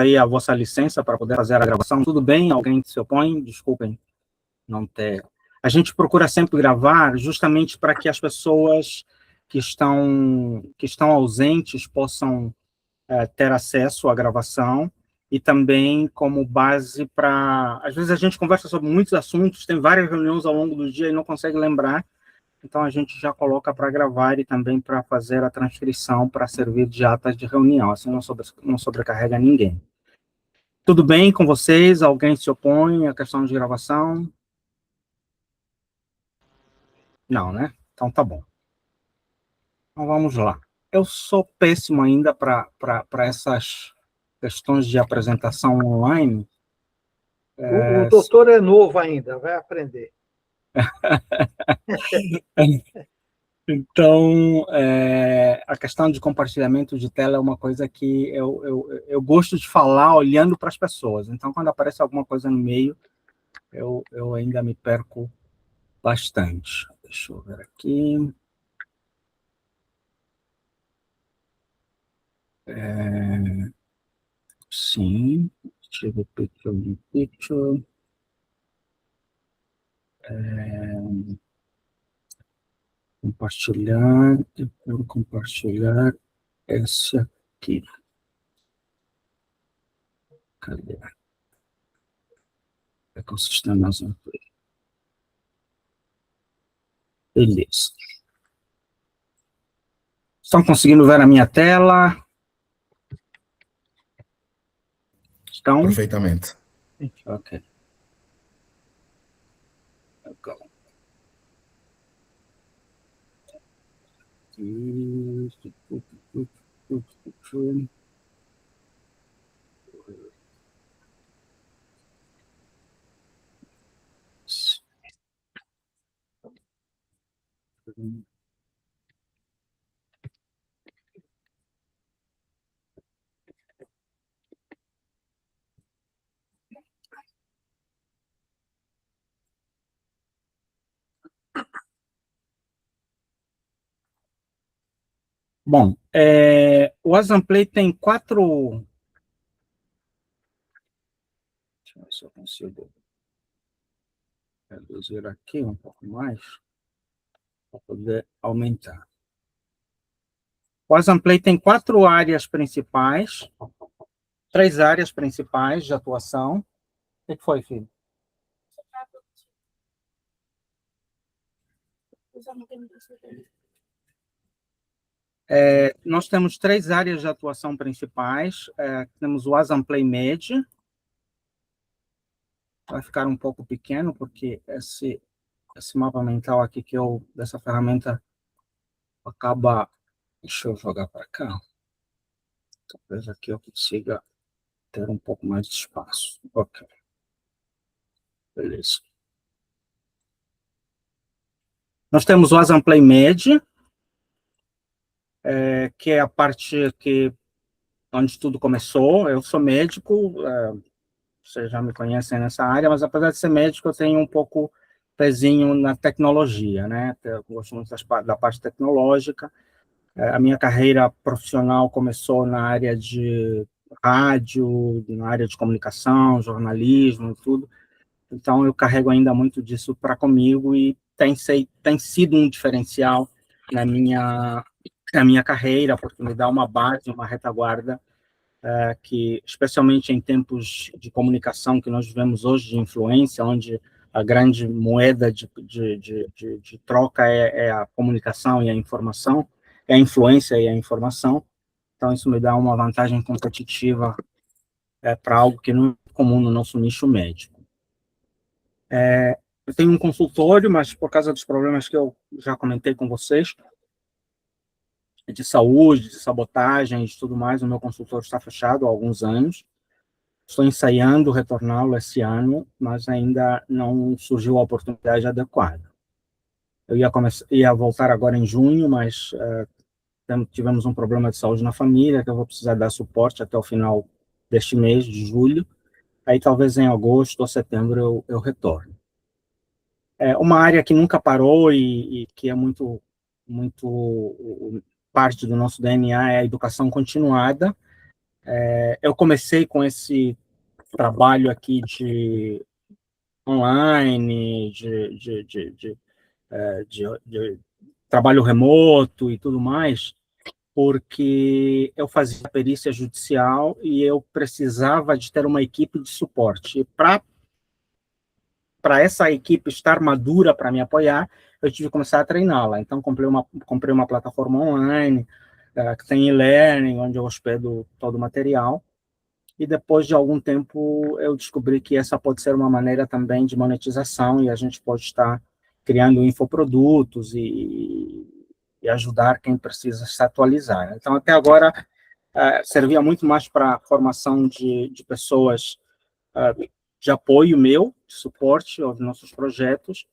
aí a vossa licença para poder fazer a gravação. Tudo bem? Alguém se opõe? Desculpem não ter. A gente procura sempre gravar justamente para que as pessoas que estão ausentes possam ter acesso à gravação e também como base para... Às vezes a gente conversa sobre muitos assuntos, tem várias reuniões ao longo do dia e não consegue lembrar, então a gente já coloca para gravar e também para fazer a transcrição para servir de atas de reunião, assim não sobrecarrega ninguém. Tudo bem com vocês? Alguém se opõe à questão de gravação? Não, né? Então tá bom. Então vamos lá. Eu sou péssimo ainda para essas questões de apresentação online. O doutor é novo ainda, vai aprender. Então, a questão de compartilhamento de tela é uma coisa que eu gosto de falar olhando para as pessoas. Então, quando aparece alguma coisa no meio, eu ainda me perco bastante. Deixa eu ver aqui. Sim, deixa eu ver picture. Compartilhar, eu quero compartilhar essa aqui. Cadê? Ecossistemas. Beleza. Estão conseguindo ver a minha tela? Estão? Perfeitamente. Ok. Legal. Bom, o Assamplay tem 4... Deixa eu ver se eu consigo reduzir aqui um pouco mais para poder aumentar. O Assamplay tem 4 áreas principais, 3 áreas principais de atuação. O que foi, filho? Nós temos 3 áreas de atuação principais. Temos o Assamplay Med. Vai ficar um pouco pequeno, porque esse mapa mental aqui dessa ferramenta acaba... Deixa eu jogar para cá. Talvez aqui eu consiga ter um pouco mais de espaço. Ok. Beleza. Nós temos o Assamplay Med, que é a parte onde tudo começou. Eu sou médico, vocês já me conhecem nessa área, mas apesar de ser médico, eu tenho um pouco pezinho na tecnologia, né? Eu gosto muito da parte tecnológica. A minha carreira profissional começou na área de rádio, na área de comunicação, jornalismo e tudo. Então, eu carrego ainda muito disso para comigo e tem sido um diferencial na minha carreira, porque me dá uma base, uma retaguarda, que, especialmente em tempos de comunicação que nós vivemos hoje, de influência, onde a grande moeda de troca é a comunicação e a informação, é a influência e a informação. Então, isso me dá uma vantagem competitiva para algo que não é comum no nosso nicho médico. Eu tenho um consultório, mas por causa dos problemas que eu já comentei com vocês, de saúde, de sabotagem e tudo mais, o meu consultório está fechado há alguns anos. Estou ensaiando retorná-lo esse ano, mas ainda não surgiu a oportunidade adequada. Eu ia voltar agora em junho, mas tivemos um problema de saúde na família, que eu vou precisar dar suporte até o final deste mês, de julho. Aí talvez em agosto ou setembro eu retorno. Uma área que nunca parou e que é muito parte do nosso DNA é a educação continuada. Eu comecei com esse trabalho aqui de online, de trabalho remoto e tudo mais, porque eu fazia perícia judicial e eu precisava de ter uma equipe de suporte. E para essa equipe estar madura para me apoiar, eu tive que começar a treiná-la. Então, comprei uma plataforma online, que tem e-learning, onde eu hospedo todo o material. E depois de algum tempo, eu descobri que essa pode ser uma maneira também de monetização e a gente pode estar criando infoprodutos e ajudar quem precisa se atualizar. Então, até agora, servia muito mais para a formação de pessoas de apoio meu, de suporte aos nossos projetos,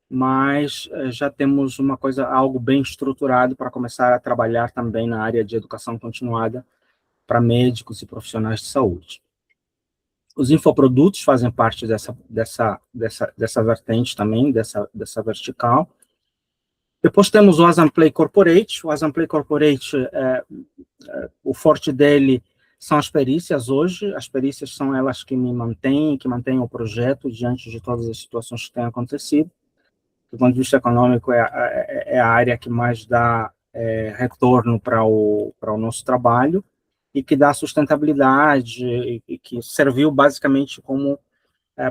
mas já temos algo bem estruturado para começar a trabalhar também na área de educação continuada para médicos e profissionais de saúde. Os infoprodutos fazem parte dessa vertente também, dessa vertical. Depois temos o Azamplay Corporate. O Azamplay Corporate, o forte dele são as perícias hoje. As perícias são elas que me mantêm, que mantêm o projeto diante de todas as situações que têm acontecido. Do ponto de vista econômico, é a área que mais dá retorno para o nosso trabalho e que dá sustentabilidade e que serviu basicamente como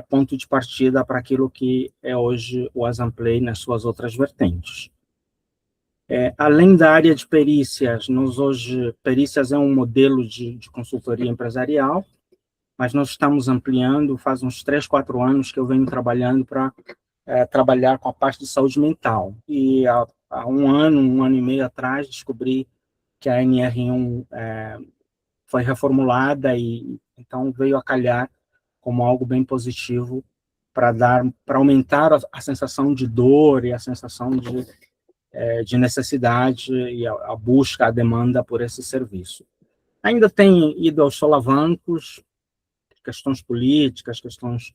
ponto de partida para aquilo que é hoje o Azamplay nas suas outras vertentes. Além da área de perícias, perícias é um modelo de consultoria empresarial, mas nós estamos ampliando, faz uns 3, 4 anos que eu venho trabalhando para trabalhar com a parte de saúde mental. E há um ano e meio atrás, descobri que a NR1 foi reformulada e então veio a calhar como algo bem positivo para aumentar a sensação de dor e a sensação de necessidade e a busca, a demanda por esse serviço. Ainda tem ido aos solavancos, questões políticas, questões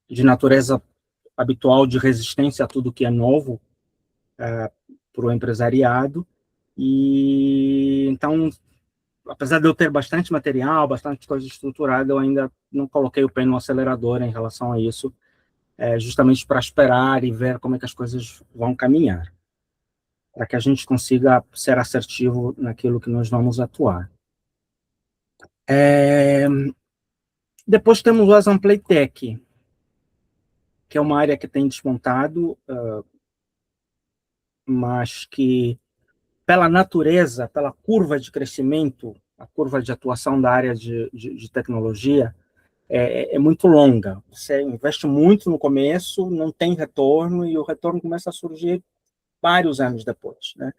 de natureza habitual de resistência a tudo que é novo para o empresariado. E então, apesar de eu ter bastante material, bastante coisa estruturada, eu ainda não coloquei o pé no acelerador em relação a isso, justamente para esperar e ver como é que as coisas vão caminhar, para que a gente consiga ser assertivo naquilo que nós vamos atuar. Depois temos o Azamplay Tech, que é uma área que tem despontado, mas que, pela natureza, pela curva de crescimento, a curva de atuação da área de tecnologia, é muito longa. Você investe muito no começo, não tem retorno, e o retorno começa a surgir vários anos depois, né?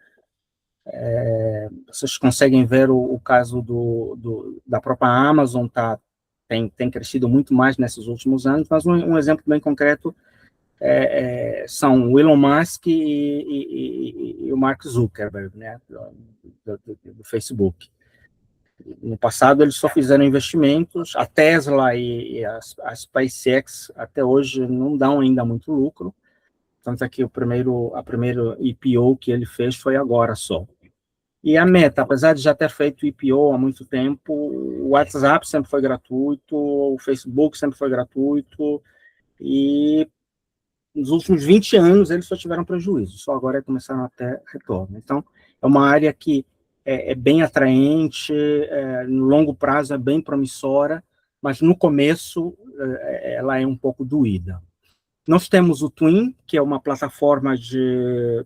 Vocês conseguem ver o caso da própria Amazon, tem crescido muito mais nesses últimos anos, mas um exemplo bem concreto são o Elon Musk e o Mark Zuckerberg, né, do Facebook. No passado, eles só fizeram investimentos, a Tesla e a SpaceX até hoje não dão ainda muito lucro, tanto é que a primeira IPO que ele fez foi agora só. E a Meta, apesar de já ter feito IPO há muito tempo, o WhatsApp sempre foi gratuito, o Facebook sempre foi gratuito, e nos últimos 20 anos eles só tiveram prejuízo, só agora começaram a ter retorno. Então, é uma área que é bem atraente, no longo prazo é bem promissora, mas no começo ela é um pouco doída. Nós temos o Twin, que é uma plataforma de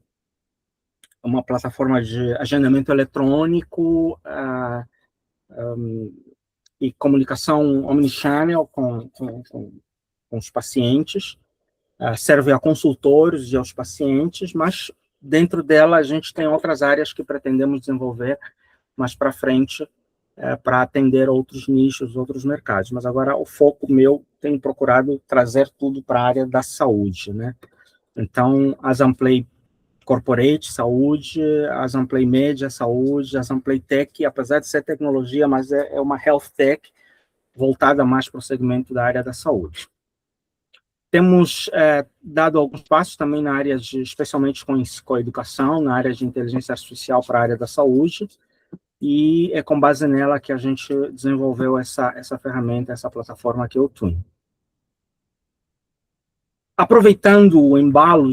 agendamento eletrônico e comunicação omnichannel com os pacientes, serve a consultores e aos pacientes, mas dentro dela a gente tem outras áreas que pretendemos desenvolver mais para frente para atender outros nichos, outros mercados. Mas agora o foco meu tem procurado trazer tudo para a área da saúde, né? Então, a Azamplay Corporate, saúde, a Azamplay Media, saúde, a Azamplay Tech, apesar de ser tecnologia, mas é uma health tech voltada mais para o segmento da área da saúde. Temos dado alguns passos também na área especialmente com a educação, na área de inteligência artificial para a área da saúde, e é com base nela que a gente desenvolveu essa ferramenta, essa plataforma que é o Twin. Aproveitando o embalo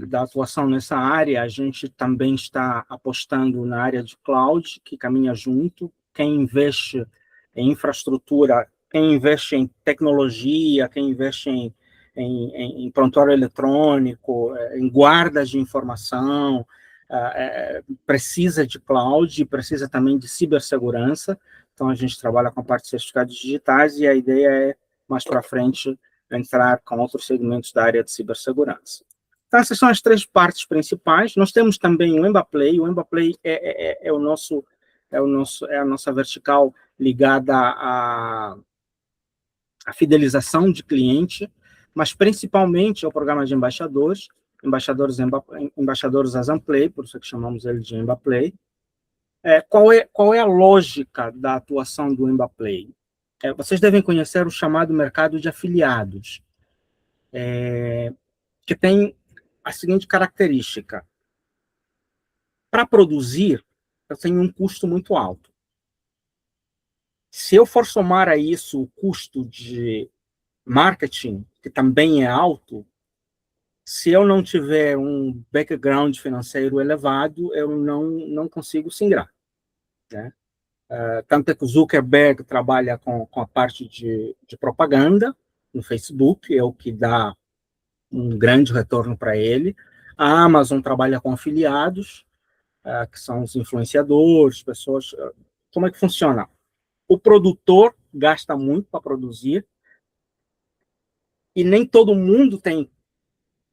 da atuação nessa área, a gente também está apostando na área de cloud, que caminha junto. Quem investe em infraestrutura, quem investe em tecnologia, quem investe em prontuário eletrônico, em guardas de informação, precisa de cloud, precisa também de cibersegurança. Então, a gente trabalha com a parte de certificados digitais e a ideia é, mais para frente, entrar com outros segmentos da área de cibersegurança. Então, essas são as três partes principais. Nós temos também o Embaplay. O Embaplay é a nossa vertical ligada à fidelização de cliente, mas principalmente ao programa de embaixadores, embaixadores Azamplay, por isso que chamamos ele de Embaplay. Qual é a lógica da atuação do Embaplay? Vocês devem conhecer o chamado mercado de afiliados, que tem a seguinte característica. Para produzir, eu tenho um custo muito alto. Se eu for somar a isso o custo de marketing, que também é alto, se eu não tiver um background financeiro elevado, eu não consigo singrar, né? Tanto é que o Zuckerberg trabalha com a parte de propaganda no Facebook, é o que dá um grande retorno para ele. A Amazon trabalha com afiliados, que são os influenciadores, pessoas. Como é que funciona? O produtor gasta muito para produzir e nem todo mundo tem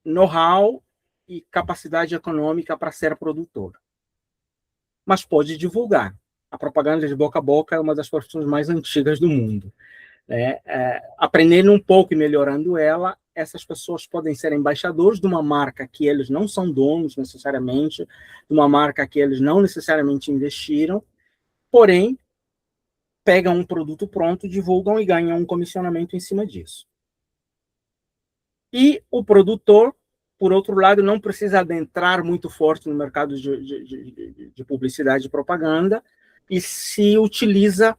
know-how e capacidade econômica para ser produtor, mas pode divulgar. A propaganda de boca a boca é uma das profissões mais antigas do mundo. Aprendendo um pouco e melhorando ela, essas pessoas podem ser embaixadores de uma marca que eles não são donos necessariamente, de uma marca que eles não necessariamente investiram, porém, pegam um produto pronto, divulgam e ganham um comissionamento em cima disso. E o produtor, por outro lado, não precisa adentrar muito forte no mercado de publicidade e propaganda e se utiliza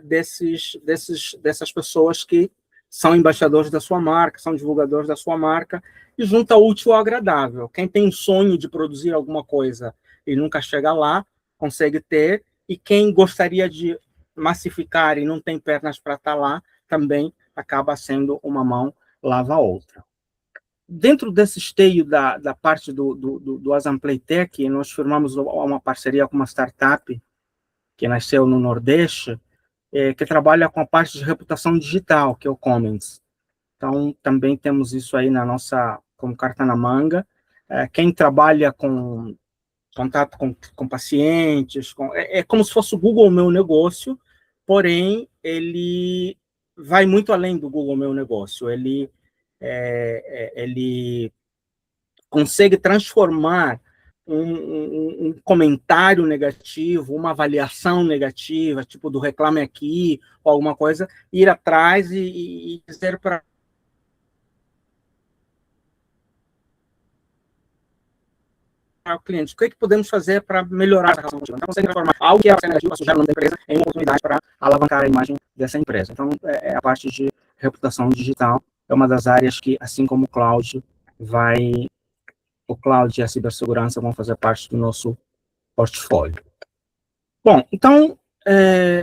dessas pessoas que são embaixadores da sua marca, são divulgadores da sua marca, e junta o útil ao agradável. Quem tem um sonho de produzir alguma coisa e nunca chega lá, consegue ter, e quem gostaria de massificar e não tem pernas para estar lá, também acaba sendo uma mão lava a outra. Dentro desse esteio da parte do Azamplay Tech, nós firmamos uma parceria com uma startup que nasceu no Nordeste, que trabalha com a parte de reputação digital, que é o Comments. Então, também temos isso aí como carta na manga. Quem trabalha com contato com pacientes, é como se fosse o Google Meu Negócio, porém, ele vai muito além do Google Meu Negócio. Ele consegue transformar um comentário negativo, uma avaliação negativa, tipo do Reclame Aqui, ou alguma coisa, ir atrás e dizer para o cliente, o que podemos fazer para melhorar a relação contínua? Então, consegue transformar algo que era negativo, sujar o nome da empresa, em uma oportunidade para alavancar a imagem dessa empresa. Então, a parte de reputação digital é uma das áreas que, assim como o cloud e a cibersegurança vão fazer parte do nosso portfólio. Bom, então,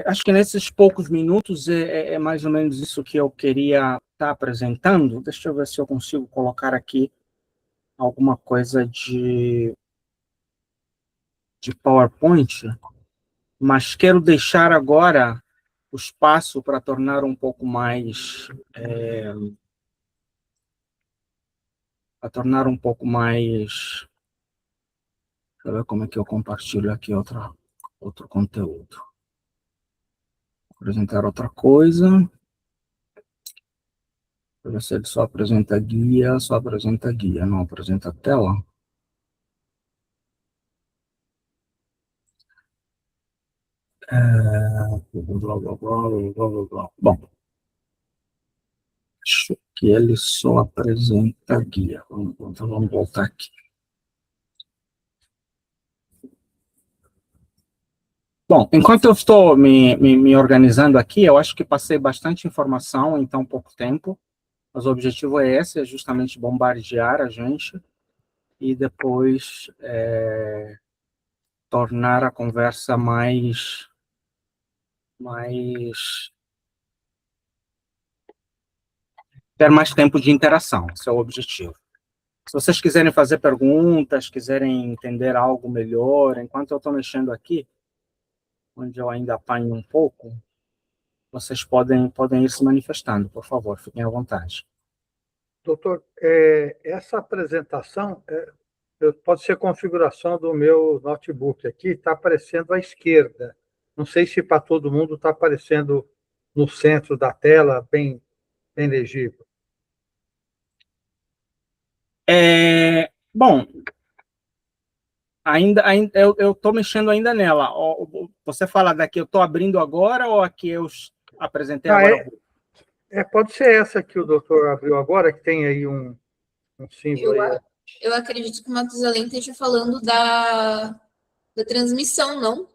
acho que nesses poucos minutos é mais ou menos isso que eu queria estar apresentando. Deixa eu ver se eu consigo colocar aqui alguma coisa de PowerPoint, mas quero deixar agora o espaço para tornar um pouco mais... Deixa eu ver como é que eu compartilho aqui outro conteúdo. Vou apresentar outra coisa. Para ver se ele só apresenta guia, não apresenta a tela. Blá, blá, blá, blá, blá, blá. Bom, acho que ele só apresenta guia. Então vamos voltar aqui. Bom, enquanto eu estou me organizando aqui, eu acho que passei bastante informação em tão pouco tempo, mas o objetivo é esse, é justamente bombardear a gente e depois tornar a conversa mais ter mais tempo de interação, esse é o objetivo. Se vocês quiserem fazer perguntas, quiserem entender algo melhor, enquanto eu estou mexendo aqui, onde eu ainda apanho um pouco, vocês podem ir se manifestando, por favor, fiquem à vontade. Doutor, essa apresentação pode ser configuração do meu notebook aqui, está aparecendo à esquerda. Não sei se para todo mundo está aparecendo no centro da tela, bem legível. Bom, ainda eu estou mexendo ainda nela. Você fala daqui, eu estou abrindo agora ou aqui eu apresentei agora? Pode ser essa que o doutor abriu agora, que tem aí um símbolo aí. Eu acredito que o Matusalém esteja falando da transmissão, não?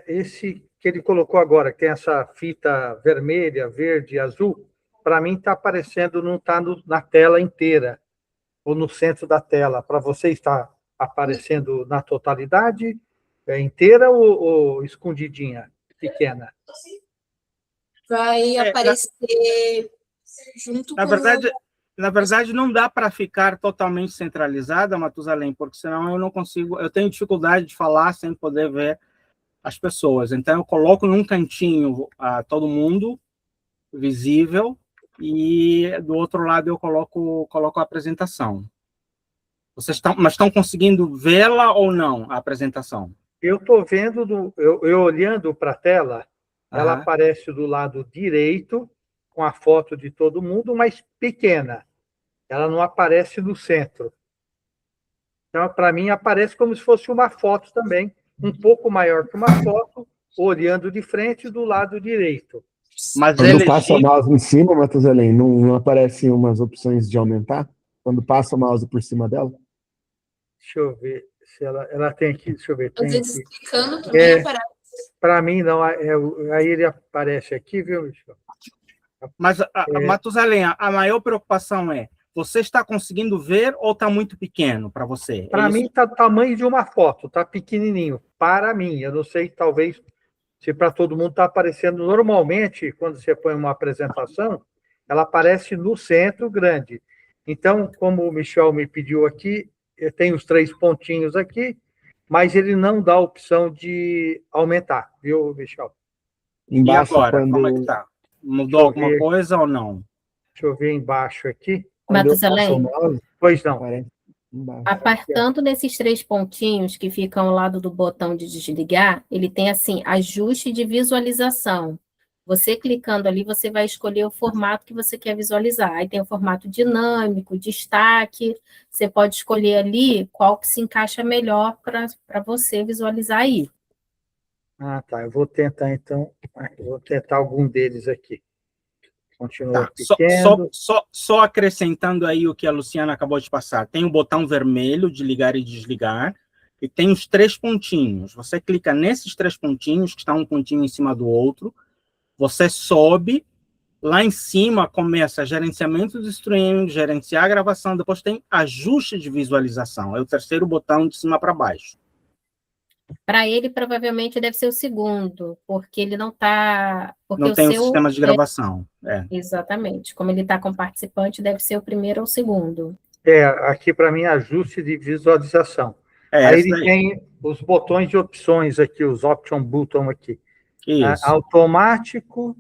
Esse que ele colocou agora, que tem essa fita vermelha, verde, azul, para mim está aparecendo, não está na tela inteira, ou no centro da tela. Para você está aparecendo na totalidade, inteira ou escondidinha, pequena? Vai aparecer junto com... Na verdade, não dá para ficar totalmente centralizada, Matusalém, porque senão eu não consigo, eu tenho dificuldade de falar sem poder ver as pessoas. Então, eu coloco num cantinho todo mundo visível e do outro lado eu coloco a apresentação. Vocês estão conseguindo vê-la ou não, a apresentação? Eu estou vendo, eu olhando para a tela, ela aparece do lado direito, com a foto de todo mundo, mas pequena. Ela não aparece no centro. Então, para mim, aparece como se fosse uma foto também, um pouco maior que uma foto, olhando de frente do lado direito. Mas quando passa o mouse em cima, Matusalém, não aparecem umas opções de aumentar? Quando passa o mouse por cima dela? Deixa eu ver se ela tem aqui. Deixa eu ver. Às vezes, clicando também aparece. Para mim, não. Aí ele aparece aqui, viu, Michel? Mas, Matusalém, a maior preocupação é: você está conseguindo ver ou está muito pequeno para você? Para mim, está do tamanho de uma foto, está pequenininho. Para mim, eu não sei, talvez, se para todo mundo está aparecendo. Normalmente, quando você põe uma apresentação, ela aparece no centro grande. Então, como o Michel me pediu aqui, eu tenho os 3 pontinhos aqui, mas ele não dá a opção de aumentar, viu, Michel? Embaixo, e agora, como é que está? Mudou alguma coisa ou não? Deixa eu ver embaixo aqui. Matusalém? Pois não. Apertando nesses 3 pontinhos que ficam ao lado do botão de desligar, ele tem assim, ajuste de visualização. Você clicando ali, você vai escolher o formato que você quer visualizar. Aí tem o formato dinâmico, destaque. Você pode escolher ali qual que se encaixa melhor para você visualizar aí. Tá. Eu vou tentar, então, algum deles aqui. Continua pequeno. Só acrescentando aí o que a Luciana acabou de passar. Tem o botão vermelho de ligar e desligar, e tem os 3 pontinhos. Você clica nesses 3 pontinhos, que está um pontinho em cima do outro, você sobe, lá em cima começa gerenciamento do streaming, gerenciar a gravação, depois tem ajuste de visualização, é o 3º botão de cima para baixo. Para ele, provavelmente, deve ser o segundo, porque ele não está... Não tem o sistema de gravação. Exatamente. Como ele está com participante, deve ser o primeiro ou o segundo. Aqui, para mim, ajuste de visualização. Aí ele tem os botões de opções aqui, os option button aqui. Isso. Automático,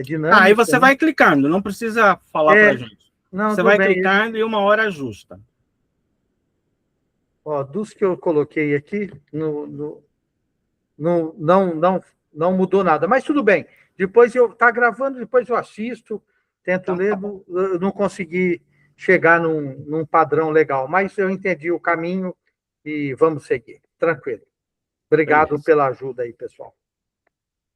dinâmico. Aí você vai clicando, não precisa falar para a gente. Não, você vai clicando e uma hora ajusta. Dos que eu coloquei aqui, não mudou nada, mas tudo bem. Depois tá gravando, depois eu assisto, tento ler, eu não consegui chegar num padrão legal, mas eu entendi o caminho e vamos seguir. Tranquilo. Obrigado pela ajuda aí, pessoal.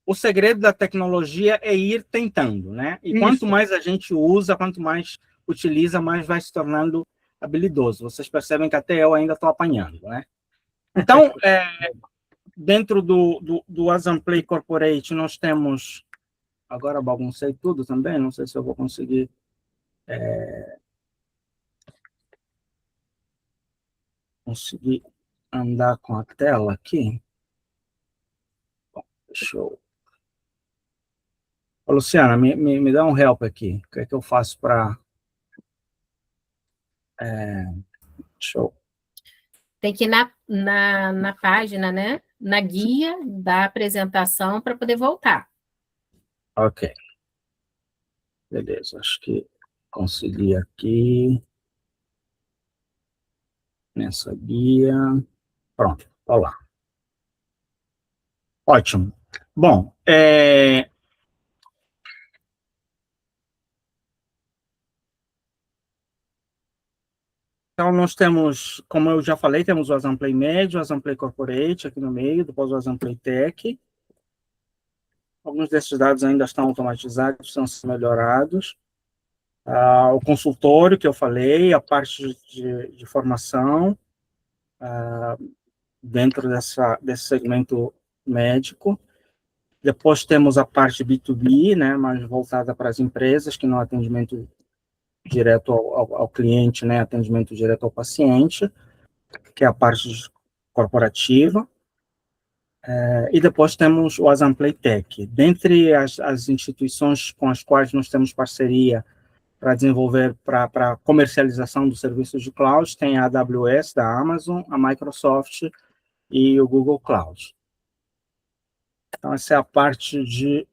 O segredo da tecnologia é ir tentando, né? E quanto mais a gente usa, quanto mais utiliza, mais vai se tornando habilidoso. Vocês percebem que até eu ainda estou apanhando, né? Então, dentro do Asamplay Corporate, nós temos... Agora baguncei tudo também, não sei se eu vou conseguir... conseguir andar com a tela aqui. Bom, deixa eu... Ô, Luciana, me dá um help aqui. O que é que eu faço para... deixa eu... Tem que ir na página, né? Na guia da apresentação para poder voltar. Ok. Beleza, acho que consegui aqui. Nessa guia. Pronto, olha lá. Ótimo. Bom, então nós temos, como eu já falei, temos o Asamplay médio, o Asamplay Corporate aqui no meio, depois o Asamplay Tech. Alguns desses dados ainda estão automatizados, precisam ser melhorados. O consultório, que eu falei, a parte de formação, dentro desse segmento médico. Depois temos a parte B2B, né, mais voltada para as empresas, que não é atendimento direto ao cliente, né, atendimento direto ao paciente, que é a parte corporativa. E depois temos o Asamplay Tech. Dentre as instituições com as quais nós temos parceria para desenvolver, para comercialização dos serviços de cloud, tem a AWS da Amazon, a Microsoft e o Google Cloud. Então, essa é a parte de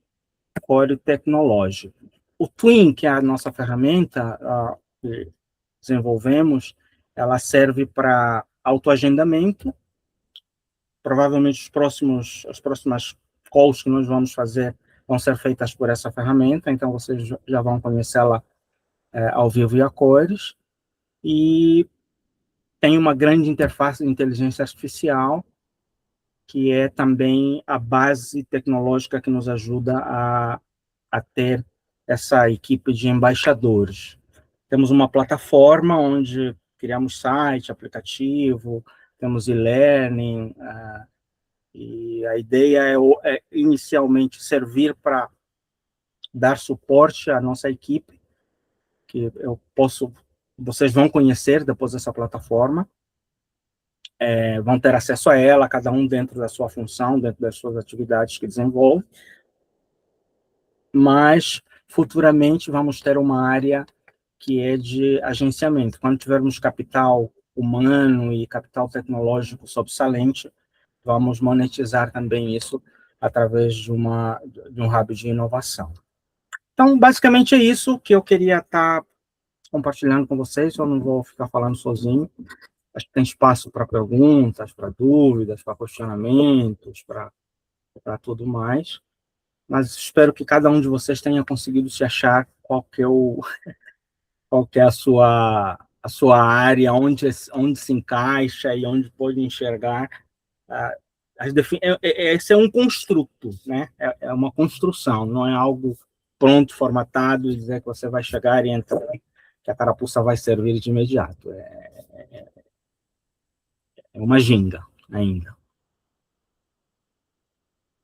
core tecnológico. O Twin, que é a nossa ferramenta que desenvolvemos, ela serve para autoagendamento. Provavelmente as próximas calls que nós vamos fazer vão ser feitas por essa ferramenta, então vocês já vão conhecê-la ao vivo e a cores. E tem uma grande interface de inteligência artificial, que é também a base tecnológica que nos ajuda a ter essa equipe de embaixadores. Temos uma plataforma onde criamos site, aplicativo, temos e-learning, e a ideia é inicialmente servir para dar suporte à nossa equipe, que vocês vão conhecer depois dessa plataforma, vão ter acesso a ela, cada um dentro da sua função, dentro das suas atividades que desenvolve, mas futuramente vamos ter uma área que é de agenciamento. Quando tivermos capital humano e capital tecnológico sobressalente, vamos monetizar também isso através de um hub de inovação. Então, basicamente é isso que eu queria estar compartilhando com vocês, eu não vou ficar falando sozinho. Acho que tem espaço para perguntas, para dúvidas, para questionamentos, para tudo mais. Mas espero que cada um de vocês tenha conseguido se achar qual que é a sua área, onde se encaixa e onde pode enxergar. Esse é um construto, né? É uma construção, não é algo pronto, formatado, e dizer que você vai chegar e entrar, que a carapuça vai servir de imediato. É uma ginga ainda.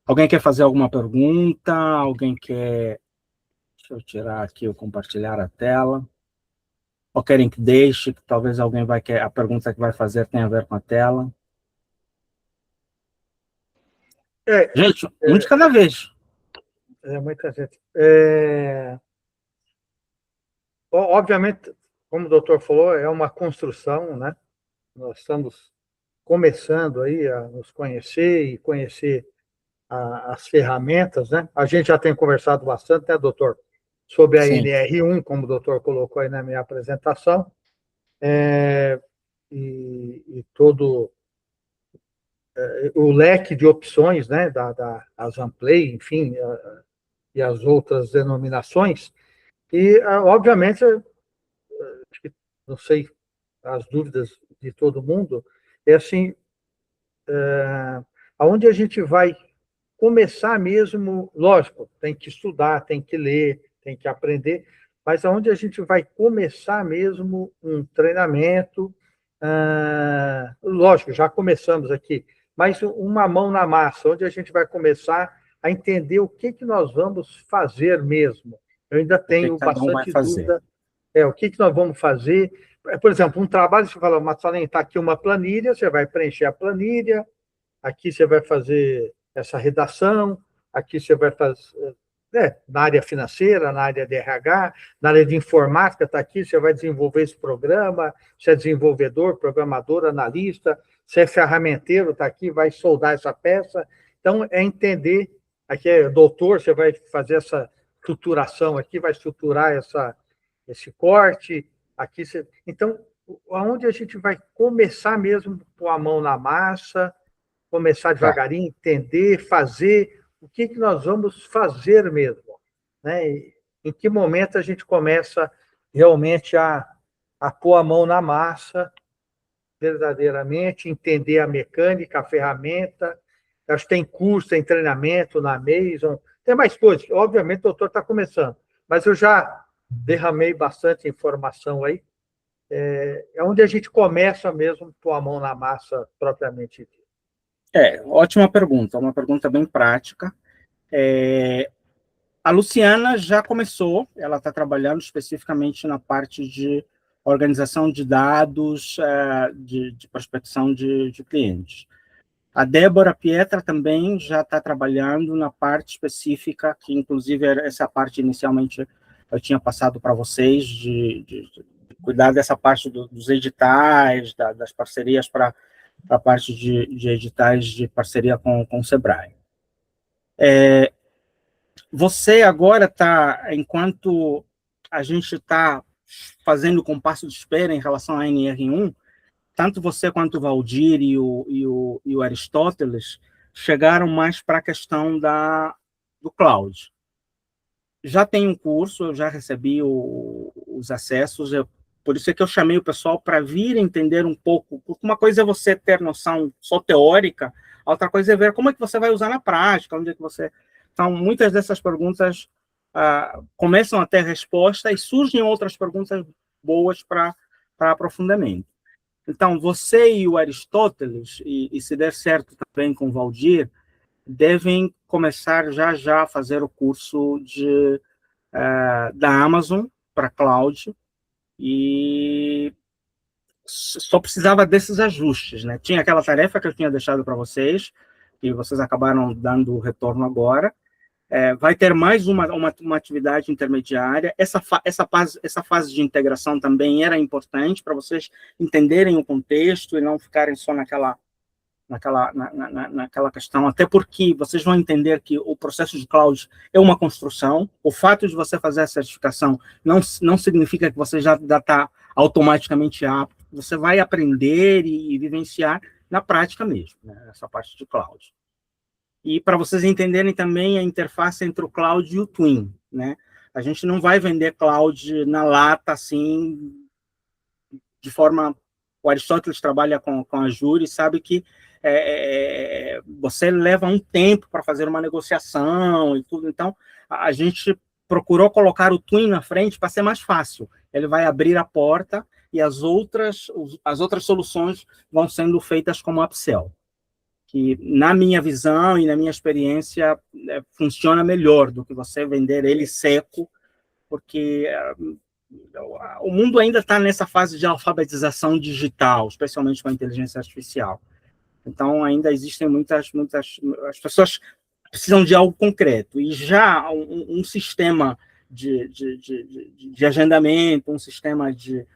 Alguém quer fazer alguma pergunta? Alguém quer... Deixa eu tirar aqui o compartilhar a tela. Ou querem que deixe, que talvez alguém vai querer... A pergunta que vai fazer tem a ver com a tela. Gente, um de cada vez. Muita gente. Obviamente, como o doutor falou, é uma construção, né? Nós estamos começando aí a nos conhecer e conhecer as ferramentas, né? A gente já tem conversado bastante, né, doutor? Sobre a NR1, como o doutor colocou aí na minha apresentação, e todo o leque de opções, né, da Asamplay, enfim, e as outras denominações, e, obviamente, não sei, as dúvidas de todo mundo, é assim, aonde a gente vai começar mesmo, lógico, tem que estudar, tem que ler, tem que aprender, mas aonde a gente vai começar mesmo um treinamento, Lógico, já começamos aqui, mas uma mão na massa, onde a gente vai começar a entender o que nós vamos fazer mesmo. Eu ainda tenho bastante dúvida. O que nós vamos fazer? Por exemplo, um trabalho, você fala, Matusalém, está aqui uma planilha, você vai preencher a planilha, aqui você vai fazer essa redação, aqui você vai fazer... na área financeira, na área de RH, na área de informática, está aqui, você vai desenvolver esse programa, você é desenvolvedor, programador, analista, você é ferramenteiro, está aqui, vai soldar essa peça. Então, é entender, aqui é doutor, você vai fazer essa estruturação aqui, vai estruturar esse corte, aqui você... Então, aonde a gente vai começar mesmo a pôr a mão na massa, começar devagarinho, entender, fazer... O que nós vamos fazer mesmo? Né? Em que momento a gente começa realmente a pôr a mão na massa, verdadeiramente, entender a mecânica, a ferramenta? Acho que tem curso, tem treinamento na Mason, tem mais coisas. Obviamente, o doutor está começando, mas eu já derramei bastante informação aí. É onde a gente começa mesmo a pôr a mão na massa propriamente dita. Ótima pergunta, uma pergunta bem prática. A Luciana já começou, ela está trabalhando especificamente na parte de organização de dados, de prospecção de clientes. A Débora Pietra também já está trabalhando na parte específica, que inclusive essa parte inicialmente eu tinha passado para vocês, de cuidar dessa parte dos editais, das parcerias para a parte de editais de parceria com o Sebrae. Você agora está, enquanto a gente está fazendo o compasso de espera em relação à NR1, tanto você quanto o Valdir e o Aristóteles chegaram mais para a questão do cloud. Já tem um curso, eu já recebi os acessos, por isso é que eu chamei o pessoal para vir entender um pouco, porque uma coisa é você ter noção só teórica, a outra coisa é ver como é que você vai usar na prática, onde é que você... Então, muitas dessas perguntas começam a ter resposta e surgem outras perguntas boas para aprofundamento. Então, você e o Aristóteles, e se der certo também com o Valdir, devem começar já a fazer o curso da Amazon para cloud, e só precisava desses ajustes, né? Tinha aquela tarefa que eu tinha deixado para vocês, e vocês acabaram dando o retorno agora. Vai ter mais uma atividade intermediária. Essa fase de integração também era importante para vocês entenderem o contexto e não ficarem só naquela questão, até porque vocês vão entender que o processo de cloud é uma construção. O fato de você fazer a certificação não significa que você já está automaticamente apto. Você vai aprender e vivenciar na prática mesmo, né, essa parte de cloud. E para vocês entenderem também a interface entre o cloud e o Twin, né? A gente não vai vender cloud na lata, assim, de forma... O Aristóteles trabalha com a Azure e sabe que você leva um tempo para fazer uma negociação e tudo. Então, a gente procurou colocar o Twin na frente para ser mais fácil. Ele vai abrir a porta e as outras soluções vão sendo feitas como upsell, que, na minha visão e na minha experiência, funciona melhor do que você vender ele seco, porque o mundo ainda está nessa fase de alfabetização digital, especialmente com a inteligência artificial. Então, ainda existem muitas... As pessoas precisam de algo concreto, e já um sistema de agendamento, um sistema de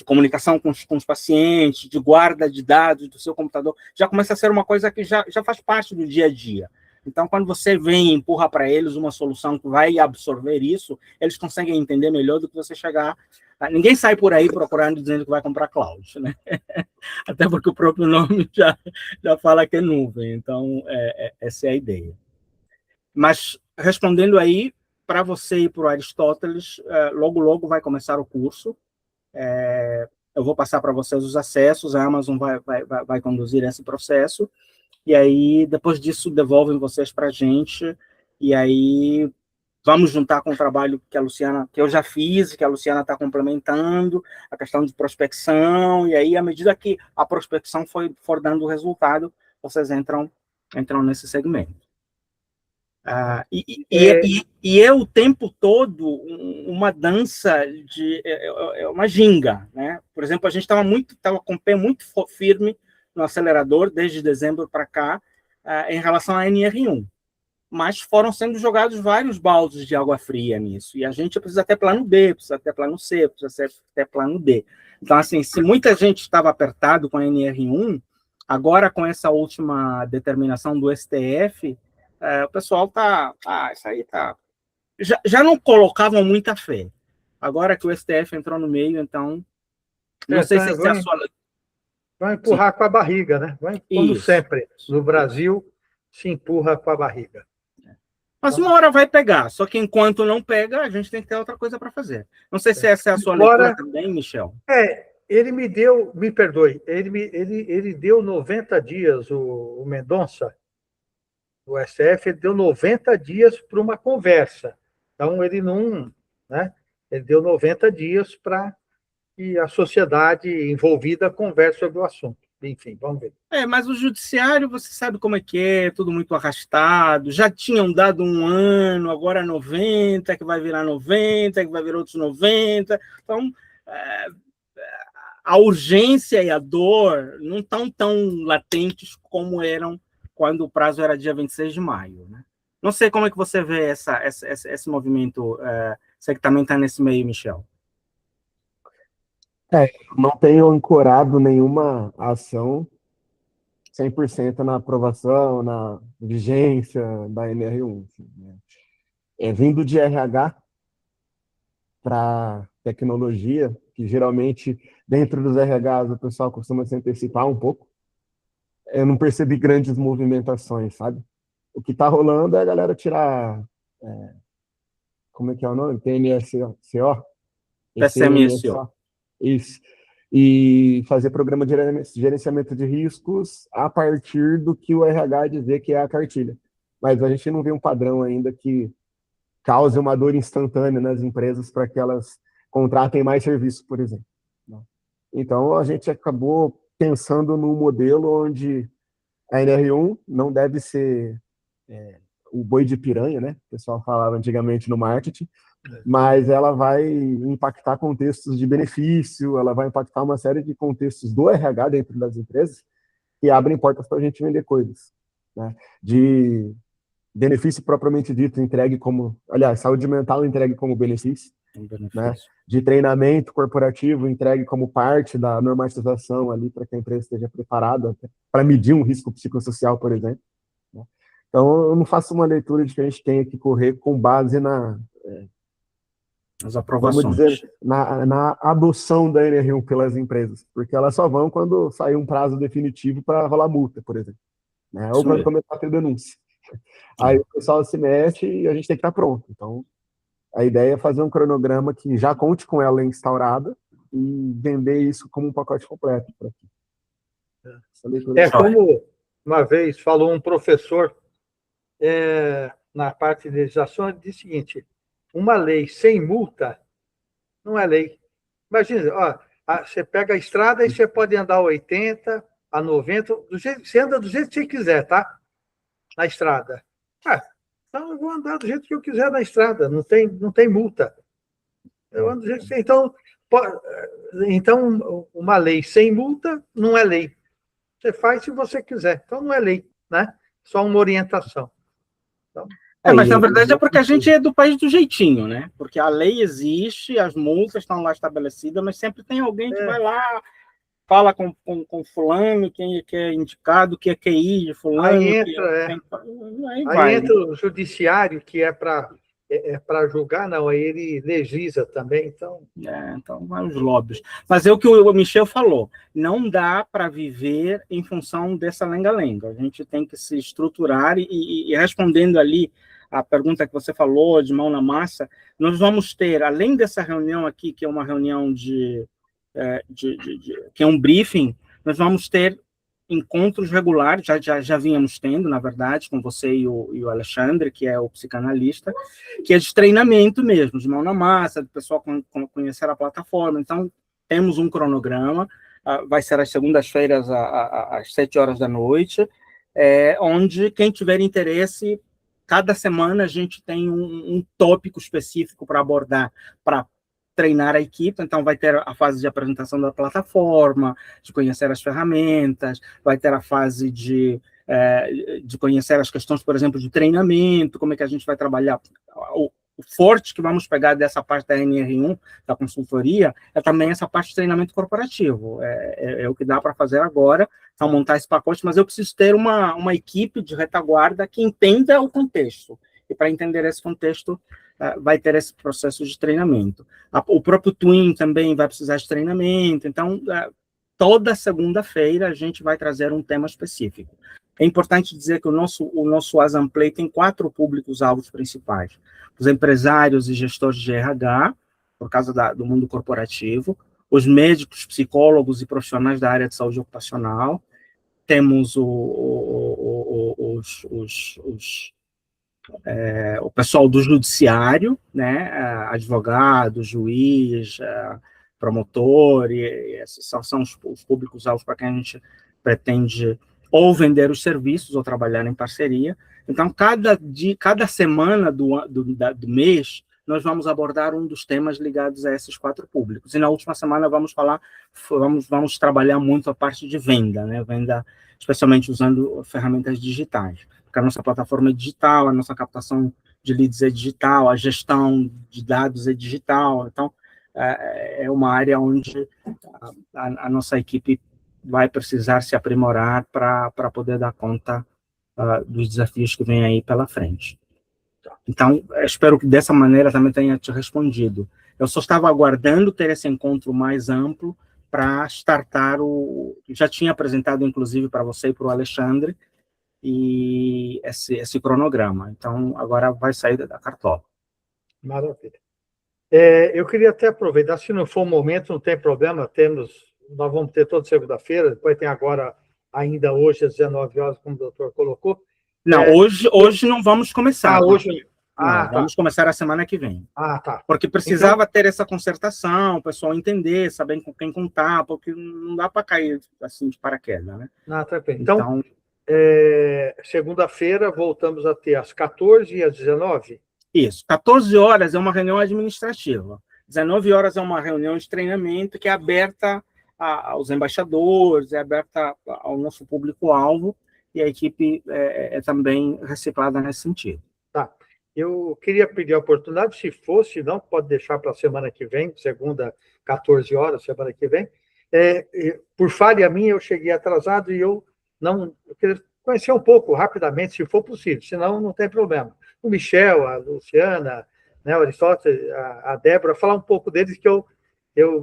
comunicação com os pacientes, de guarda de dados do seu computador, já começa a ser uma coisa que já faz parte do dia a dia. Então, quando você vem e empurra para eles uma solução que vai absorver isso, eles conseguem entender melhor do que você chegar... Ninguém sai por aí procurando, dizendo que vai comprar cloud, né? Até porque o próprio nome já fala que é nuvem. Então, essa é a ideia. Mas, respondendo aí, para você e para o Aristóteles, logo vai começar o curso. Eu vou passar para vocês os acessos, a Amazon vai conduzir esse processo, e aí, depois disso, devolvem vocês para a gente, e aí vamos juntar com o trabalho que eu já fiz, que a Luciana está complementando, a questão de prospecção, e aí, à medida que a prospecção for dando resultado, vocês entram nesse segmento. E é o tempo todo uma dança uma ginga, né? Por exemplo, a gente estava com o pé muito firme no acelerador desde dezembro para cá, em relação à NR1, mas foram sendo jogados vários baldes de água fria nisso, e a gente precisa ter plano B, precisa ter plano C, precisa ter plano D. Então, assim, se muita gente estava apertado com a NR1, agora com essa última determinação do STF, o pessoal isso aí tá... Já não colocavam muita fé. Agora que o STF entrou no meio, então... Não sei se essa é a sua... Vai empurrar com a barriga, né? Como Isso. sempre, no Brasil, se empurra com a barriga. Mas uma hora vai pegar, só que enquanto não pega, a gente tem que ter outra coisa para fazer. Não sei se essa é a sua leitura também, Michel. Ele me perdoe, ele deu 90 dias, o Mendonça, o STF, ele deu 90 dias para uma conversa. Então, ele não... né? Ele deu 90 dias para que a sociedade envolvida converse sobre o assunto. Enfim, vamos ver. Mas o judiciário, você sabe como é que é, tudo muito arrastado, já tinham dado 1 ano, agora 90, que vai virar 90, que vai virar outros 90, então a urgência e a dor não estão tão latentes como eram quando o prazo era dia 26 de maio, né? Não sei como é que você vê esse movimento, você que também está nesse meio, Michel. Não tenho ancorado nenhuma ação 100% na aprovação, na vigência da NR1. Assim, né? Vindo de RH para tecnologia, que geralmente dentro dos RHs o pessoal costuma se antecipar um pouco, eu não percebi grandes movimentações, sabe? O que está rolando é a galera tirar... como é que é o nome? PMSO? PCMSO. Isso. E fazer programa de gerenciamento de riscos a partir do que o RH dizer que é a cartilha. Mas a gente não vê um padrão ainda que cause uma dor instantânea nas empresas para que elas contratem mais serviços, por exemplo. Então, a gente acabou pensando num modelo onde a NR1 não deve ser o boi de piranha, né? O pessoal falava antigamente no marketing, mas ela vai impactar contextos de benefício, ela vai impactar uma série de contextos do RH dentro das empresas que abrem portas para a gente vender coisas, né? De benefício propriamente dito entregue como, aliás, saúde mental entregue como benefício, né? De treinamento corporativo entregue como parte da normatização ali para que a empresa esteja preparada para medir um risco psicossocial, por exemplo. Né? Então, eu não faço uma leitura de que a gente tenha que correr com base as aprovações. Vamos dizer, na adoção da NR1 pelas empresas, porque elas só vão quando sair um prazo definitivo para rolar multa, por exemplo, né? Ou quando começar a ter denúncia. Aí o pessoal se mexe e a gente tem que estar pronto. Então, a ideia é fazer um cronograma que já conte com ela instaurada e vender isso como um pacote completo. Como uma vez falou um professor na parte de legislação, ele disse o seguinte: uma lei sem multa não é lei. Imagina, você pega a estrada e você pode andar a 80, a 90, você anda do jeito que você quiser, tá? Na estrada. Então eu vou andar do jeito que eu quiser na estrada, não tem multa. Eu ando do jeito que você... Então, uma lei sem multa não é lei. Você faz se você quiser. Então, não é lei, né? Só uma orientação. Então, mas, na verdade, é porque a gente é do país do jeitinho, né? Porque a lei existe, as multas estão lá estabelecidas, mas sempre tem alguém que vai lá, fala com fulano, quem é indicado, que é QI de fulano. Aí entra o judiciário, que é para julgar, não, aí ele legisla também, então... Então, vai os lobbies. Mas é o que o Michel falou, não dá para viver em função dessa lenga-lenga. A gente tem que se estruturar e respondendo ali a pergunta que você falou, de mão na massa, nós vamos ter, além dessa reunião aqui, que é uma reunião que é um briefing, nós vamos ter encontros regulares, já vínhamos tendo, na verdade, com você e o Alexandre, que é o psicanalista, que é de treinamento mesmo, de mão na massa, do pessoal conhecer a plataforma. Então, temos um cronograma, vai ser às segundas-feiras, às 7 horas da noite, onde quem tiver interesse, cada semana a gente tem um tópico específico para abordar, para treinar a equipe. Então vai ter a fase de apresentação da plataforma, de conhecer as ferramentas, vai ter a fase de conhecer as questões, por exemplo, de treinamento, como é que a gente vai trabalhar. O forte que vamos pegar dessa parte da NR1, da consultoria, é também essa parte de treinamento corporativo. É o que dá para fazer agora, então montar esse pacote, mas eu preciso ter uma equipe de retaguarda que entenda o contexto. E para entender esse contexto, vai ter esse processo de treinamento. O próprio Twin também vai precisar de treinamento. Então, toda segunda-feira a gente vai trazer um tema específico. É importante dizer que o nosso Asamplay tem 4 públicos-alvos principais. Os empresários e gestores de RH, por causa do mundo corporativo, os médicos, psicólogos e profissionais da área de saúde ocupacional, temos o pessoal do judiciário, né, advogado, juiz, promotor, e esses são os públicos-alvos para quem a gente pretende ou vender os serviços ou trabalhar em parceria. Então, cada semana do mês, nós vamos abordar um dos temas ligados a esses 4 públicos. E na última semana vamos trabalhar muito a parte de venda, né? Venda, especialmente usando ferramentas digitais. Porque a nossa plataforma é digital, a nossa captação de leads é digital, a gestão de dados é digital. Então, é uma área onde a nossa equipe vai precisar se aprimorar para poder dar conta dos desafios que vêm aí pela frente. Então, espero que dessa maneira também tenha te respondido. Eu só estava aguardando ter esse encontro mais amplo para startar já tinha apresentado, inclusive, para você e para o Alexandre, e esse cronograma. Então, agora vai sair da cartola. Maravilha. Eu queria até aproveitar, se não for o momento, não tem problema, nós vamos ter toda segunda-feira, depois tem agora, ainda hoje, às 19 horas, como o doutor colocou. Não, hoje não vamos começar. Hoje... Vamos começar a semana que vem. Tá. Porque precisava ter essa concertação, o pessoal entender, saber com quem contar, porque não dá para cair assim de paraquedas, né? Tranquilo. Então segunda-feira voltamos a ter às 14 e às 19? Isso. 14 horas é uma reunião administrativa. 19 horas é uma reunião de treinamento que é aberta aos embaixadores, é aberta ao nosso público-alvo, e a equipe é também reciclada nesse sentido. Tá. Eu queria pedir a oportunidade, se fosse, não, pode deixar para a semana que vem, segunda, 14 horas, semana que vem. Por falha minha, eu cheguei atrasado e eu queria conhecer um pouco, rapidamente, se for possível, senão não tem problema. O Michel, a Luciana, né, o Aristóteles, a Débora, falar um pouco deles, que eu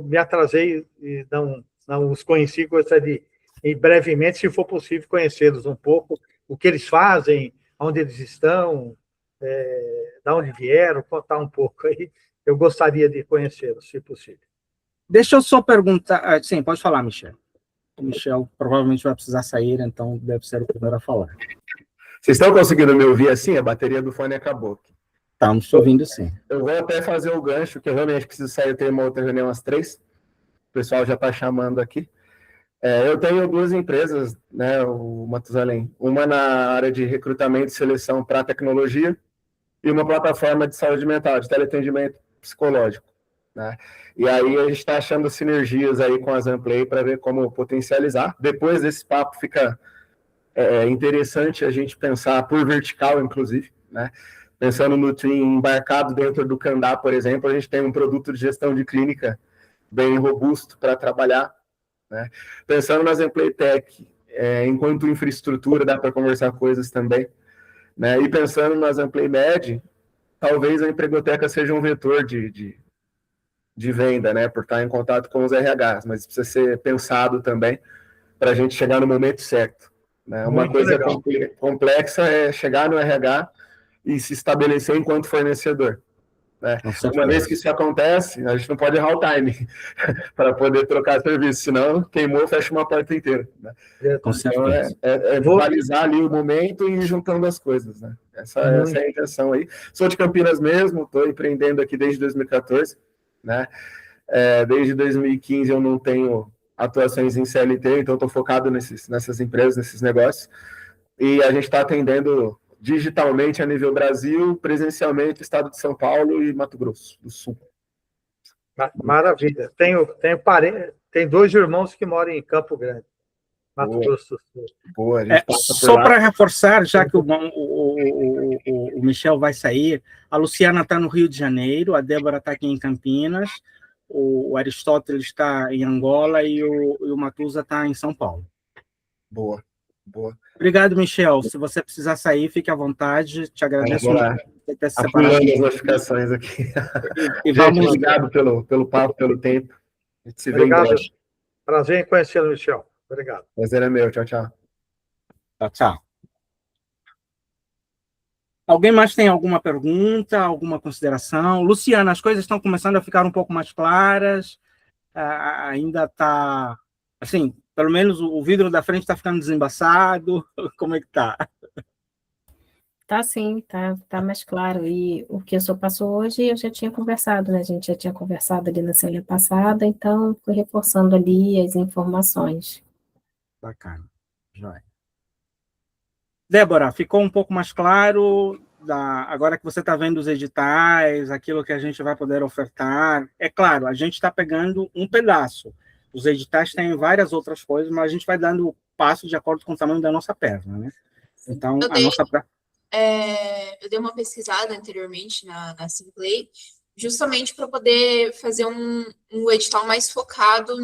me atrasei e não os conheci, gostaria de, brevemente, se for possível, conhecê-los um pouco, o que eles fazem, onde eles estão, de onde vieram, contar um pouco aí. Eu gostaria de conhecê-los, se possível. Deixa eu só perguntar... Sim, pode falar, Michel. O Michel provavelmente vai precisar sair, então deve ser o primeiro a falar. Vocês estão conseguindo me ouvir assim? A bateria do fone acabou. Estamos te ouvindo, sim. Eu vou até fazer o gancho, que eu realmente preciso sair, eu tenho uma outra reunião às 3. O pessoal já está chamando aqui. Eu tenho 2 empresas, né, o Matusalém. Uma na área de recrutamento e seleção para tecnologia e uma plataforma de saúde mental, de teleatendimento psicológico, né? E aí a gente está achando sinergias aí com a Asamplay para ver como potencializar. Depois desse papo fica interessante a gente pensar por vertical, inclusive, né? Pensando no Twin embarcado dentro do Candá, por exemplo, a gente tem um produto de gestão de clínica bem robusto para trabalhar, né? Pensando na Asamplay Tech, enquanto infraestrutura, dá para conversar coisas também, né? E pensando na Asamplay Med, talvez a empregoteca seja um vetor de venda, né? Por estar em contato com os RHs, mas precisa ser pensado também para a gente chegar no momento certo, né? Uma coisa complexa é chegar no RH e se estabelecer enquanto fornecedor, né? Com certeza. Uma vez que isso acontece, a gente não pode errar o timing para poder trocar serviço, senão queimou, fecha uma porta inteira, né? Com Então, certeza. balizar ali o momento e ir juntando as coisas, né? Essa é a intenção aí. Sou de Campinas mesmo, estou empreendendo aqui desde 2014, né? Desde 2015 eu não tenho atuações em CLT, então estou focado nessas empresas, nesses negócios, e a gente está atendendo digitalmente a nível Brasil, presencialmente Estado de São Paulo e Mato Grosso do Sul. Maravilha. Tem 2 irmãos que moram em Campo Grande, Mato Grosso do Sul. Boa, a gente passa por Só lá. para reforçar, já que o Michel vai sair, a Luciana está no Rio de Janeiro, a Débora está aqui em Campinas, o Aristóteles está em Angola e o Matusa está em São Paulo. Boa. Obrigado, Michel. Se você precisar sair, fique à vontade. Te agradeço Vou lá. muito por ter se separado. Apurando as notificações aqui. E Gente, vamos... obrigado pelo papo, pelo tempo. A gente se vê em Obrigado. breve. Prazer em conhecê-lo, Michel. Obrigado. Prazer é meu. Tchau, tchau. Tchau. Alguém mais tem alguma pergunta, alguma consideração? Luciana, as coisas estão começando a ficar um pouco mais claras. Ainda está... Assim, pelo menos o vidro da frente está ficando desembaçado. Como é que está? Tá sim, tá mais claro. E o que o senhor passou hoje, eu já tinha conversado, né? A gente já tinha conversado ali na semana passada, então fui reforçando ali as informações. Bacana. Joia. Débora, ficou um pouco mais claro, agora que você está vendo os editais, aquilo que a gente vai poder ofertar. É claro, a gente está pegando um pedaço. Os editais têm várias outras coisas, mas a gente vai dando passo de acordo com o tamanho da nossa perna, né? Então, eu dei uma pesquisada anteriormente na Simplay, justamente para poder fazer um edital mais focado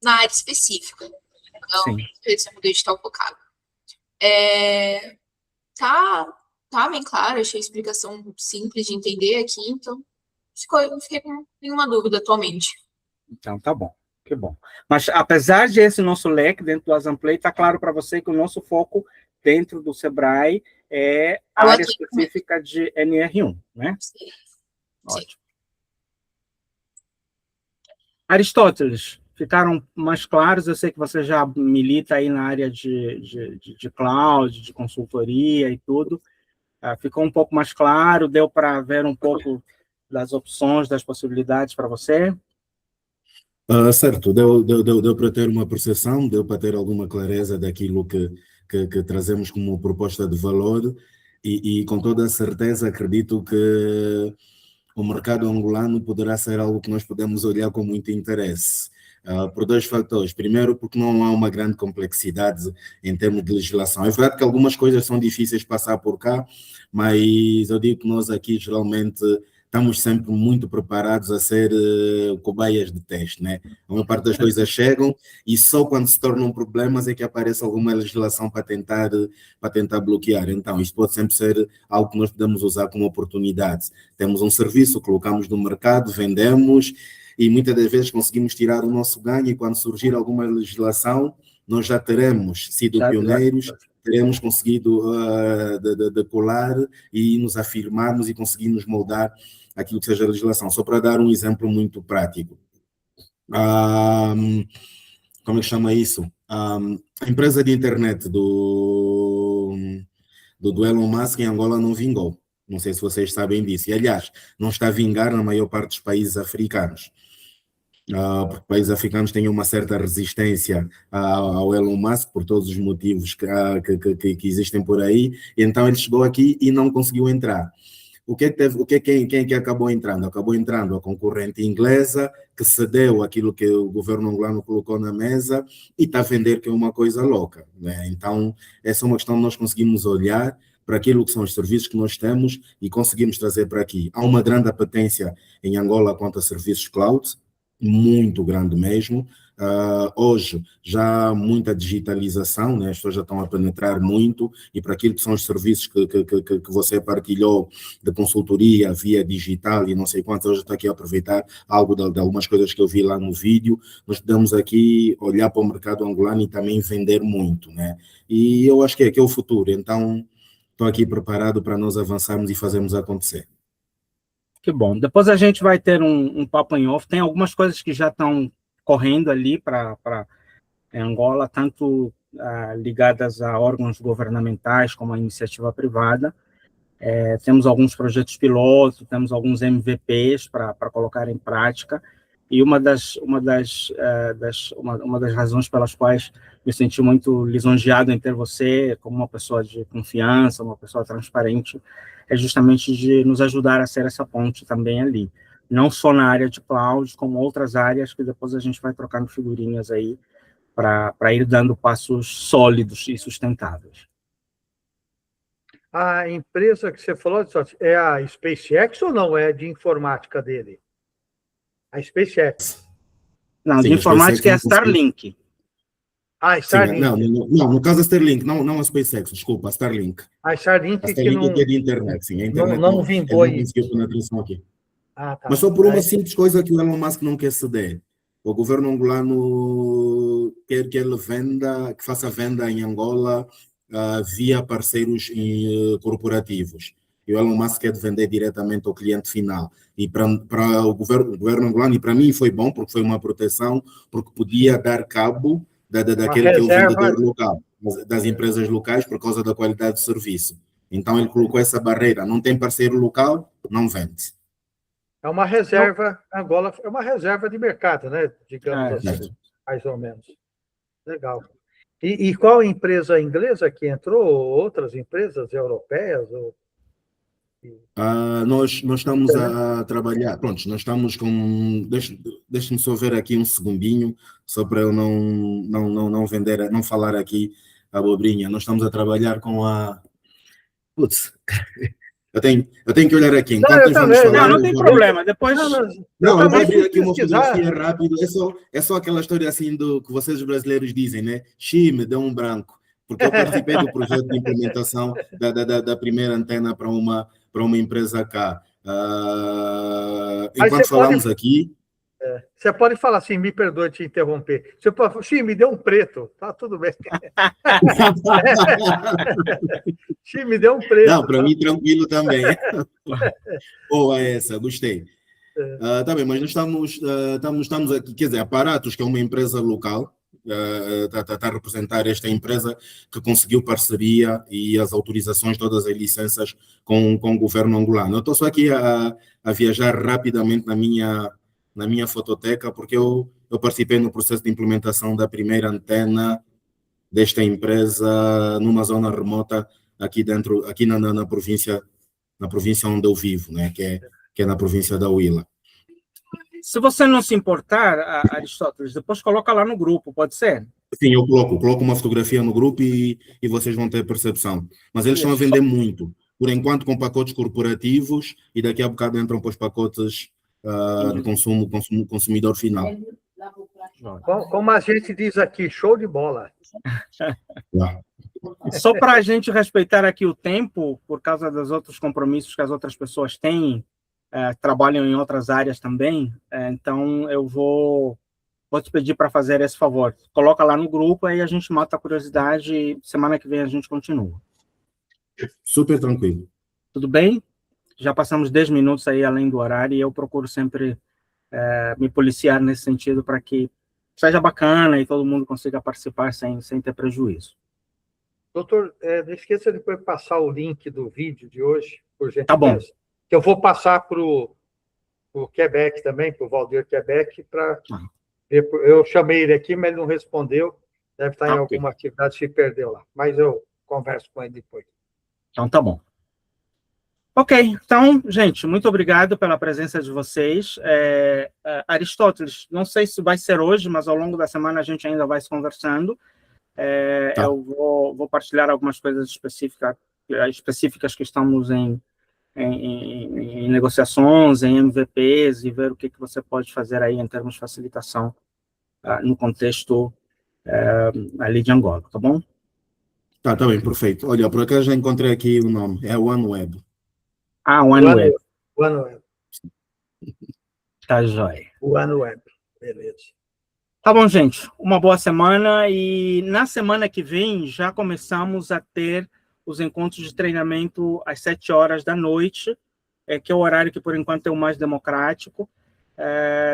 na área específica. Então, esse é um edital focado. Tá bem claro, achei a explicação simples de entender aqui, então não fiquei com nenhuma dúvida atualmente. Então, tá bom, que bom. Mas, apesar de esse nosso leque dentro do Assamplay, está claro para você que o nosso foco dentro do Sebrae é a área específica de NR1, né? Sim. Ótimo. Aristóteles, ficaram mais claros? Eu sei que você já milita aí na área de cloud, de consultoria e tudo. Ficou um pouco mais claro? Deu para ver um pouco das opções, das possibilidades para você? Certo, deu para ter uma percepção, deu para ter alguma clareza daquilo que trazemos como proposta de valor e com toda a certeza acredito que o mercado angolano poderá ser algo que nós podemos olhar com muito interesse. Por 2 fatores. Primeiro, porque não há uma grande complexidade em termos de legislação. É verdade que algumas coisas são difíceis de passar por cá, mas eu digo que nós aqui geralmente estamos sempre muito preparados a ser cobaias de teste, né? A maior parte das coisas chegam e só quando se tornam problemas é que aparece alguma legislação para tentar bloquear. Então, isto pode sempre ser algo que nós podemos usar como oportunidade. Temos um serviço, colocamos no mercado, vendemos e muitas das vezes conseguimos tirar o nosso ganho e quando surgir alguma legislação, nós já teremos sido pioneiros, teremos conseguido decolar e nos afirmarmos e conseguirmos moldar aquilo que seja a legislação. Só para dar um exemplo muito prático. Como é que chama isso? A empresa de internet do Elon Musk em Angola não vingou. Não sei se vocês sabem disso. E, aliás, não está a vingar na maior parte dos países africanos. Porque países africanos têm uma certa resistência ao Elon Musk por todos os motivos que existem por aí. E então ele chegou aqui e não conseguiu entrar. Quem que acabou entrando? Acabou entrando a concorrente inglesa, que cedeu aquilo que o governo angolano colocou na mesa e está a vender, que é uma coisa louca, né? Então, essa é uma questão que nós conseguimos olhar para aquilo que são os serviços que nós temos e conseguimos trazer para aqui. Há uma grande apetência em Angola quanto a serviços cloud, muito grande mesmo. Hoje já há muita digitalização, né? As pessoas já estão a penetrar muito e para aquilo que são os serviços que você partilhou de consultoria via digital e não sei quantos, hoje estou aqui a aproveitar algo de algumas coisas que eu vi lá no vídeo. Nós podemos aqui olhar para o mercado angolano e também vender muito, né? E eu acho que é o futuro, então estou aqui preparado para nós avançarmos e fazermos acontecer. Que bom. Depois a gente vai ter um papo em off. Tem algumas coisas que já estão correndo ali para Angola, tanto ligadas a órgãos governamentais como a iniciativa privada. Temos alguns projetos pilotos, temos alguns MVPs para colocar em prática, e uma das razões pelas quais me senti muito lisonjeado em ter você como uma pessoa de confiança, uma pessoa transparente, é justamente de nos ajudar a ser essa ponte também ali, não só na área de cloud, como outras áreas que depois a gente vai trocando figurinhas aí para ir dando passos sólidos e sustentáveis. A empresa que você falou é a SpaceX ou não é de informática dele? A SpaceX. Não, Sim, de informática é a Starlink. Ah, Starlink. Não, no caso a Starlink, não a SpaceX, desculpa, a Starlink. A Starlink, A Starlink é de internet, sim. A internet não vingou não conseguiu penetração aqui. Ah, tá. Mas só por uma simples coisa que o Elon Musk não quer ceder. O governo angolano quer que ele venda, que faça venda em Angola via parceiros corporativos. E o Elon Musk quer vender diretamente ao cliente final. E para o governo angolano, e para mim foi bom, porque foi uma proteção, porque podia dar cabo daquele que é o vendedor local, das empresas locais, por causa da qualidade do serviço. Então ele colocou essa barreira. Não tem parceiro local, não vende. É uma reserva, Angola é uma reserva de mercado, né? Digamos assim, mais ou menos. Legal. E qual empresa inglesa que entrou? Outras empresas europeias? Nós estamos a trabalhar, pronto, nós estamos com, deixa-me só ver aqui um segundinho, só para eu não vender, não falar aqui a abobrinha. Nós estamos a trabalhar com a... Putz, eu tenho que olhar aqui. Enquanto nós vamos falar, não tem problema, depois... Não, eu vou abrir aqui uma fotografia rápido, é só aquela história assim que vocês brasileiros dizem, né? Me deu um branco, porque eu participei do projeto de implementação da primeira antena para uma empresa cá. Enquanto falamos aqui... Você pode falar assim, me perdoe te interromper. Você pode falar, me deu um preto, tá tudo bem. Me deu um preto. Não, para mim tranquilo também. Boa essa, gostei. Tá bem, mas nós estamos aqui, quer dizer, Aparatos, que é uma empresa local, está a representar esta empresa que conseguiu parceria e as autorizações, todas as licenças com o governo angolano. Eu estou só aqui a viajar rapidamente na minha fototeca, porque eu participei no processo de implementação da primeira antena desta empresa numa zona remota aqui dentro, aqui na província onde eu vivo, né, que é na província da Huila. Se você não se importar, Aristóteles, depois coloca lá no grupo, pode ser? Sim, eu coloco uma fotografia no grupo e vocês vão ter percepção. Mas eles estão a vender muito, por enquanto com pacotes corporativos, e daqui a bocado entram para os pacotes de consumidor final. Como a gente diz aqui, show de bola. Só para a gente respeitar aqui o tempo, por causa dos outros compromissos que as outras pessoas têm, trabalham em outras áreas também, então eu vou te pedir para fazer esse favor. Coloca lá no grupo, aí a gente mata a curiosidade e semana que vem a gente continua. Super tranquilo. Tudo bem? Já passamos 10 minutos aí além do horário e eu procuro sempre me policiar nesse sentido para que seja bacana e todo mundo consiga participar sem ter prejuízo. Doutor, não esqueça de depois passar o link do vídeo de hoje, por gentileza. Tá bom. Que eu vou passar para o Quebec também, para o Valdir Quebec, para... Eu chamei ele aqui, mas ele não respondeu. Deve estar em alguma atividade, se perdeu lá. Mas eu converso com ele depois. Então, tá bom. Ok, então, gente, muito obrigado pela presença de vocês. Aristóteles, não sei se vai ser hoje, mas ao longo da semana a gente ainda vai se conversando. Eu vou partilhar algumas coisas específicas que estamos em negociações, em MVPs, e ver o que você pode fazer aí em termos de facilitação no contexto ali de Angola, tá bom? Tá bem, perfeito. Olha, por acaso já encontrei aqui o nome, é OneWeb. OneWeb. OneWeb. Tá jóia. OneWeb, beleza. Tá bom, gente. Uma boa semana, e na semana que vem já começamos a ter os encontros de treinamento às 7 horas da noite, que é o horário que, por enquanto, é o mais democrático.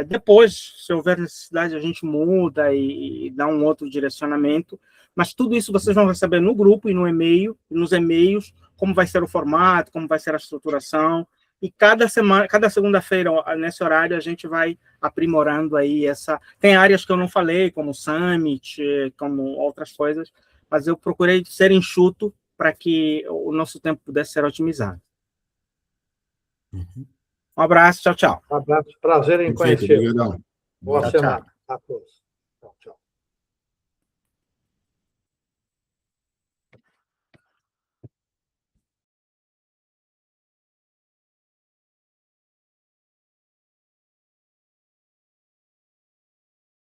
Depois, se houver necessidade, a gente muda e dá um outro direcionamento, mas tudo isso vocês vão receber no grupo e no e-mail, nos e-mails, como vai ser o formato, como vai ser a estruturação, e cada segunda-feira, nesse horário, a gente vai aprimorando aí Tem áreas que eu não falei, como Summit, como outras coisas, mas eu procurei ser enxuto para que o nosso tempo pudesse ser otimizado. Uhum. Um abraço, tchau, tchau. Um abraço, prazer em Perfeito, conhecê-lo. obrigadão. Boa Tchau, semana a todos.